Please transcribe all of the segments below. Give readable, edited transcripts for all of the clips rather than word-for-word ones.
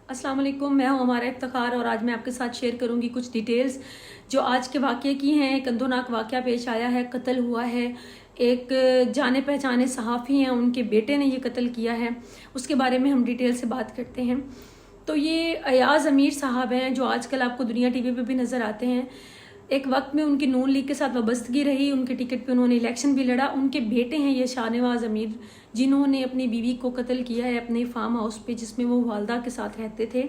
अस्सलाम वालेकुम, मैं हूं हमारा इफ्तिखार और आज मैं आपके साथ शेयर करूंगी कुछ डिटेल्स जो आज के वाक़े की हैं। एक अंदोनाक वाक़या पेश आया है, कत्ल हुआ है। एक जाने पहचाने सहाफ़ी हैं, उनके बेटे ने ये कत्ल किया है। उसके बारे में हम डिटेल से बात करते हैं। तो ये अयाज़ अमीर साहब हैं जो आजकल आपको दुनिया टीवी पे भी नज़र आते हैं। एक वक्त में उनकी नून लीग के साथ वाबस्तगी रही, उनके टिकट पे उन्होंने इलेक्शन भी लड़ा। उनके बेटे हैं ये शाहनवाज अमीर, जिन्होंने अपनी बीवी को कत्ल किया है अपने फार्म हाउस पे जिसमें वो वालदा के साथ रहते थे।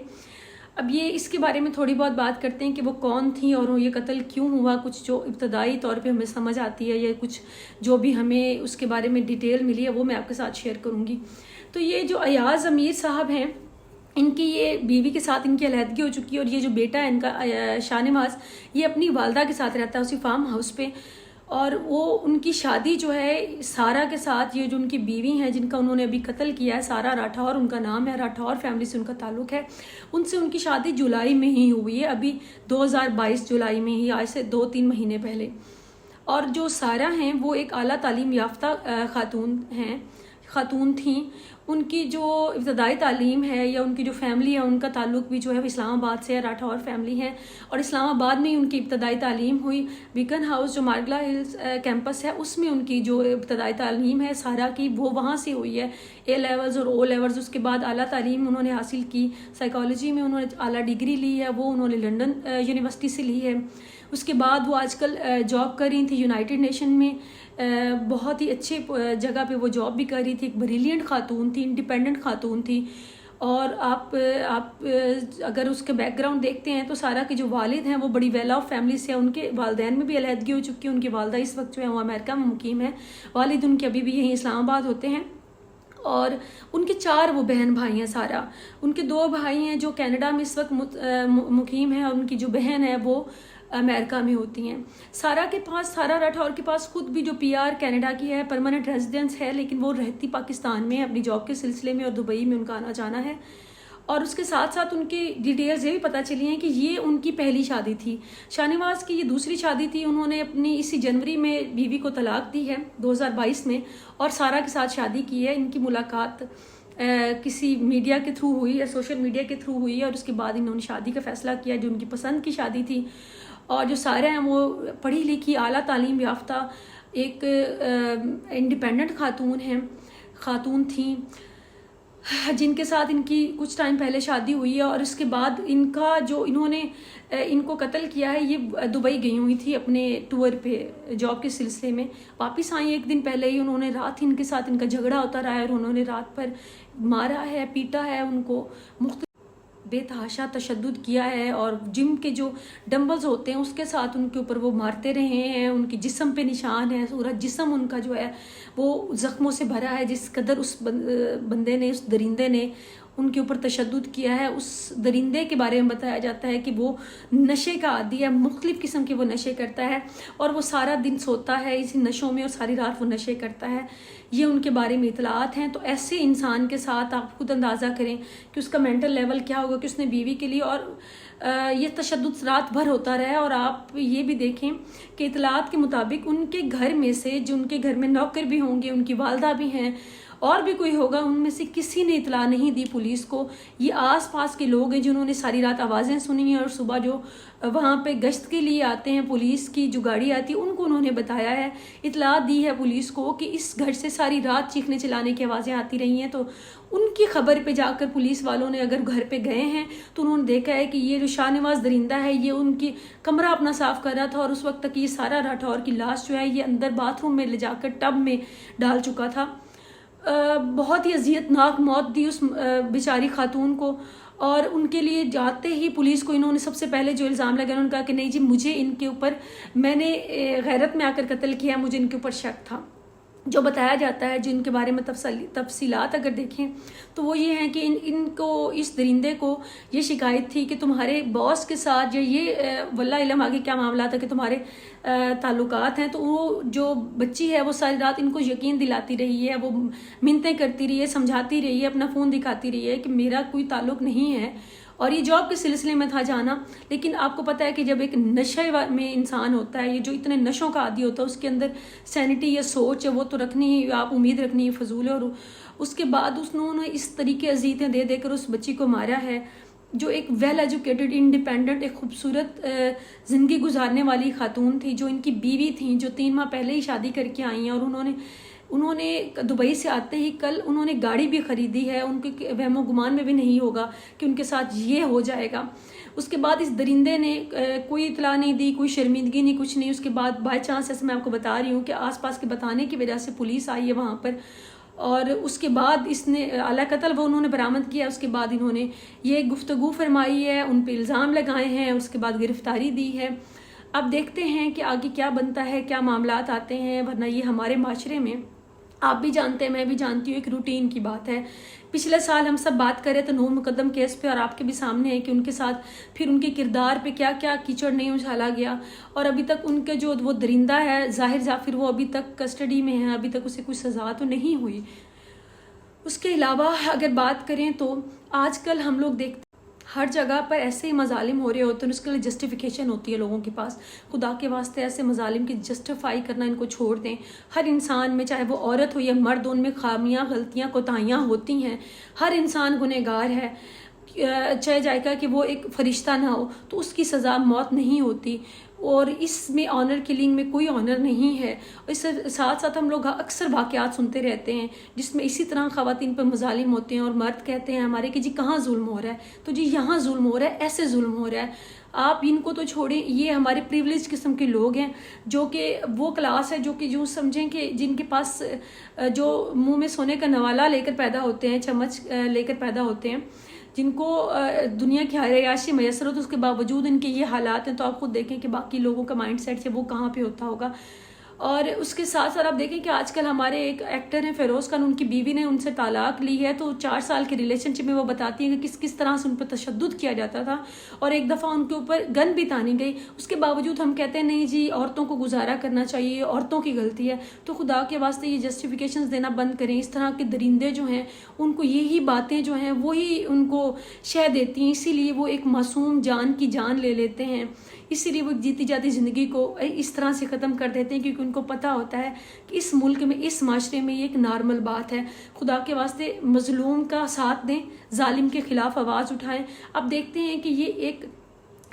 अब ये इसके बारे में थोड़ी बहुत बात करते हैं कि वो कौन थी और ये कत्ल क्यों हुआ। कुछ जो इब्तदाई तौर पे हमें समझ आती है या कुछ जो भी हमें उसके बारे में डिटेल मिली है वो मैं आपके साथ शेयर करूँगी। तो ये जो अयाज़ अमीर साहब हैं, इनकी ये बीवी के साथ इनकी अलहदगी हो चुकी है और ये जो बेटा है इनका शाहनवाज, ये अपनी वालदा के साथ रहता है उसी फार्म हाउस पे। और वो उनकी शादी जो है सारा के साथ, ये जो उनकी बीवी हैं जिनका उन्होंने अभी कत्ल किया है, सारा राठौर उनका नाम है, राठौर फैमिली से उनका ताल्लुक है। उनसे उनकी शादी जुलाई में ही हुई है, अभी 2022 जुलाई में ही, आज से 2-3 महीने पहले। और जो सारा हैं वो एक आला तालीम याफ्ता खातून थी। उनकी जो इब्तदाई तालीम है या उनकी जो फैमिली है उनका ताल्लुक भी जो है वो इस्लामाबाद से है, राठौर फैमिली है। और इस्लामाबाद में ही उनकी इब्तदाई तालीम हुई। बीकन हाउस जो मार्गला हिल्स कैंपस है उसमें उनकी जो इब्तदाई तालीम है सारा की, वो वहाँ से हुई है। ए लेवल्स और ओ लेवल्स, उसके बाद आला तालीम उन्होंने हासिल की। साइकोलॉजी में उन्होंने आला डिग्री ली है, वो उन्होंने लंदन यूनिवर्सिटी से ली है। उसके बाद वो आजकल जॉब कर रही थी यूनाइटेड नेशन में, बहुत ही अच्छे जगह पे वो जॉब भी कर रही थी। एक ब्रिलियंट खातून थी, इंडिपेंडेंट खातून थी। और आप अगर उसके बैकग्राउंड देखते हैं तो सारा के जो वालिद हैं वो बड़ी वेल ऑफ फैमिली से हैं। उनके वालदैन में भी अलहदगी हो चुकी है। उनकी वालदा इस वक्त जो है वो अमेरिका में मुकीम है, वालिद उनके अभी भी यहीं इस्लामाबाद होते हैं। और उनके 4 वो बहन भाई हैं सारा। उनके 2 भाई हैं जो कनाडा में इस वक्त मुकीम हैं और उनकी जो बहन है वो अमेरिका में होती हैं। सारा के पास, सारा राठौर के पास खुद भी जो पीआर कनाडा की है, परमानेंट रेजिडेंस है, लेकिन वो रहती पाकिस्तान में अपनी जॉब के सिलसिले में और दुबई में उनका आना जाना है। और उसके साथ साथ उनकी डिटेल्स ये भी पता चली हैं कि ये उनकी पहली शादी थी। शाहनवाज की ये दूसरी शादी थी। उन्होंने अपनी इसी जनवरी में बीवी को तलाक दी है 2022 में और सारा के साथ शादी की है। इनकी मुलाकात किसी मीडिया के थ्रू हुई या सोशल मीडिया के थ्रू हुई है और उसके बाद इन्होंने शादी का फैसला किया जो उनकी पसंद की शादी थी। और जो सारे हैं वो पढ़ी लिखी आला तालीम याफ्ता एक इंडिपेंडेंट खातून थी जिनके साथ इनकी कुछ टाइम पहले शादी हुई है। और उसके बाद इनका जो इन्होंने इनको कत्ल किया है, ये दुबई गई हुई थी अपने टूर पे जॉब के सिलसिले में। वापस आई एक दिन पहले ही, उन्होंने रात ही इनके साथ इनका झगड़ा होता रहा है और उन्होंने रात भर मारा है, पीटा है उनको, मुख्तलिफ बेतहाशा तशद्दुद किया है। और जिम के जो डंबल्स होते हैं उसके साथ उनके ऊपर वो मारते रहे हैं। उनके जिस्म पे निशान है, पूरा जिस्म उनका जो है वो ज़ख्मों से भरा है। जिस कदर उस बंदे ने, उस दरिंदे ने उनके ऊपर तशद्दुद किया है। उस दरिंदे के बारे में बताया जाता है कि वो नशे का आदी है, मुख्तलिफ किस्म के वो नशे करता है और वो सारा दिन सोता है इसी नशों में और सारी रात वो नशे करता है। ये उनके बारे में इतलात हैं। तो ऐसे इंसान के साथ आप खुद अंदाज़ा करें कि उसका मेंटल लेवल क्या होगा कि उसने बीवी के लिए और ये तशद्दुद रात भर होता रहा है। और आप ये भी देखें कि इतलात के मुताबिक उनके घर में से, जो उनके घर में नौकर भी होंगे, उनकी वालदा भी हैं और भी कोई होगा, उनमें से किसी ने इतला नहीं दी पुलिस को। ये आस पास के लोग हैं जिन्होंने सारी रात आवाज़ें सुनी हैं और सुबह जो वहाँ पे गश्त के लिए आते हैं, पुलिस की जो गाड़ी आती है, उनको उन्होंने बताया है, इतला दी है पुलिस को कि इस घर से सारी रात चीखने चिल्लाने की आवाज़ें आती रही हैं। तो उनकी खबर पे जाकर पुलिस वालों ने अगर घर पे गए हैं तो उन्होंने देखा है कि ये जो शाहनवाज दरिंदा है ये उनकी कमरा अपना साफ़ कर रहा था और उस वक्त तक ये सारा राठौर की लाश जो है ये अंदर बाथरूम में ले जाकर टब में डाल चुका था। बहुत ही अजियतनाक मौत दी उस बेचारी खातून को। और उनके लिए जाते ही पुलिस को इन्होंने सबसे पहले जो इल्ज़ाम लगाया, उन्होंने कहा कि नहीं जी, मुझे इनके ऊपर, मैंने गैरत में आकर कत्ल किया, मुझे इनके ऊपर शक था। जो बताया जाता है, जो इनके बारे में तफसीलात अगर देखें तो वो ये हैं कि इनको, इस दरिंदे को ये शिकायत थी कि तुम्हारे बॉस के साथ या ये वल्ला इलम आगे क्या मामला था कि तुम्हारे ताल्लुकात हैं। तो वो जो बच्ची है वो सारी रात इनको यकीन दिलाती रही है, वो मिन्नतें करती रही है, समझाती रही है, अपना फ़ोन दिखाती रही है कि मेरा कोई ताल्लुक नहीं है और ये जॉब के सिलसिले में था जाना। लेकिन आपको पता है कि जब एक नशे में इंसान होता है, ये जो इतने नशों का आदी होता है, उसके अंदर सैनिटी या सोच है वो तो रखनी ही, आप उम्मीद रखनी है फजूल है। और उसके बाद उन्होंने इस तरीके अजीतें दे देकर उस बच्ची को मारा है, जो एक वेल एजुकेटेड, इंडिपेंडेंट, एक खूबसूरत ज़िंदगी गुजारने वाली खातून थी, जो इनकी बीवी थी, जो 3 माह पहले ही शादी करके आई हैं। और उन्होंने दुबई से आते ही कल उन्होंने गाड़ी भी ख़रीदी है। उनके वहमो गुमान में भी नहीं होगा कि उनके साथ ये हो जाएगा। उसके बाद इस दरिंदे ने कोई इतला नहीं दी, कोई शर्मिंदगी नहीं, कुछ नहीं। उसके बाद बाय चांस, ऐसे मैं आपको बता रही हूँ कि आसपास के बताने की वजह से पुलिस आई है वहाँ पर, और उसके बाद इसने आला कत्ल वो उन्होंने बरामद किया। उसके बाद इन्होंने ये गुफ्तगू फरमाई है, उन पे इल्ज़ाम लगाए हैं, उसके बाद गिरफ्तारी दी है। अब देखते हैं कि आगे क्या बनता है, क्या मामलात आते हैं। वरना ये हमारे माशरे में, आप भी जानते हैं, मैं भी जानती हूँ, एक रूटीन की बात है। पिछले साल हम सब बात करें तो 9 मुकदम केस पे, और आपके भी सामने है कि उनके साथ फिर उनके किरदार पे क्या क्या कीचड़ नहीं उछाला गया। और अभी तक उनके जो वो दरिंदा है ज़ाहिर जाफिर, वो अभी तक कस्टडी में है, अभी तक उसे कुछ सज़ा तो नहीं हुई। उसके अलावा अगर बात करें तो आजकल हम लोग देखते हर जगह पर ऐसे ही मजालिम हो रहे होते हैं, उसके लिए जस्टिफिकेशन होती है लोगों के पास। खुदा के वास्ते ऐसे मजालिम की जस्टिफाई करना इनको छोड़ दें। हर इंसान में, चाहे वो औरत हो या मर्द, उनमें खामियां, गलतियां, कोताहियां होती हैं। हर इंसान गुनहगार है, चाहे जायका कि वो एक फरिश्ता ना हो तो उसकी सज़ा मौत नहीं होती। और इसमें ऑनर किलिंग में कोई ऑनर नहीं है। इससे साथ साथ हम लोग अक्सर वाक़यात सुनते रहते हैं जिसमें इसी तरह ख़वातीन पर मजालिम होते हैं, और मर्द कहते हैं हमारे कि जी कहाँ जुल्म हो रहा है, तो जी यहाँ जुल्म हो रहा है, ऐसे जुल्म हो रहा है। आप इनको तो छोड़ें, ये हमारे प्रिविलेज किस्म के लोग हैं, जो कि वो क्लास है जो कि जो समझें कि जिनके पास जो मुंह में सोने का नवाला लेकर पैदा होते हैं, चम्मच लेकर पैदा होते हैं, जिनको दुनिया की हयाशी मैसर हो, तो उसके बावजूद इनके ये हालात हैं। तो आप खुद देखें कि बाकी लोगों का माइंड सेट है वो कहाँ पे होता होगा। और उसके साथ साथ आप देखें कि आजकल हमारे एक एक्टर हैं फ़िरोज़ खान, उनकी बीवी ने उनसे तलाक ली है। तो 4 साल के रिलेशनशिप में वो बताती हैं कि किस किस तरह से उन पर तशद्दुद किया जाता था, और एक दफ़ा उनके ऊपर गन भी तानी गई। उसके बावजूद हम कहते हैं नहीं जी औरतों को गुजारा करना चाहिए, औरतों की गलती है। तो खुदा के वास्ते ये जस्टिफिकेशंस देना बंद करें। इस तरह के दरिंदे जो हैं उनको यही बातें जो हैं वही उनको शह देती हैं, इसीलिए वो एक मासूम जान की जान ले लेते हैं। इसीलिए वो जीती जाती ज़िंदगी को इस तरह से ख़त्म कर देते हैं, क्योंकि उनको पता होता है कि इस मुल्क में, इस माशरे में ये एक नॉर्मल बात है। खुदा के वास्ते मज़लूम का साथ दें, जालिम के ख़िलाफ़ आवाज़ उठाएं। अब देखते हैं कि ये एक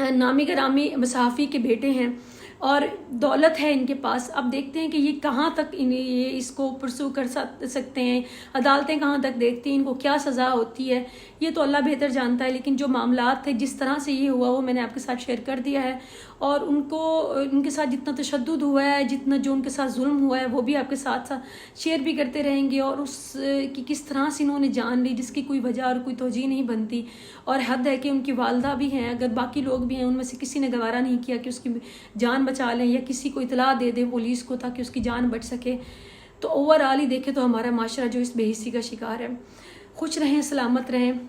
नामी गिरामी सहाफ़ी के बेटे हैं और दौलत है इनके पास। अब देखते हैं कि ये कहाँ तक ये इसको परसू कर सकते हैं, अदालतें कहाँ तक देखती हैं, इनको क्या सज़ा होती है, ये तो अल्लाह बेहतर जानता है। लेकिन जो मामलात थे, जिस तरह से ये हुआ, वो मैंने आपके साथ शेयर कर दिया है। और उनके साथ जितना तशद्दुद हुआ है, जितना जो उनके साथ जुल्म हुआ है, वो भी आपके साथ साथ शेयर भी करते रहेंगे। और उसकी किस तरह से इन्होंने जान ली जिसकी कोई वजह और कोई तवजीह नहीं बनती। और हद है कि उनकी वालदा भी हैं, अगर बाकी लोग भी हैं, उनमें से किसी ने गवारा नहीं किया कि उसकी जान बचा लें या किसी को इतला दे दें पुलिस को, ताकि उसकी जान बच सके। तो ओवरऑल ही देखें तो हमारा माशरा जो इस बेहिस्सी का शिकार है। खुश रहें, सलामत रहें।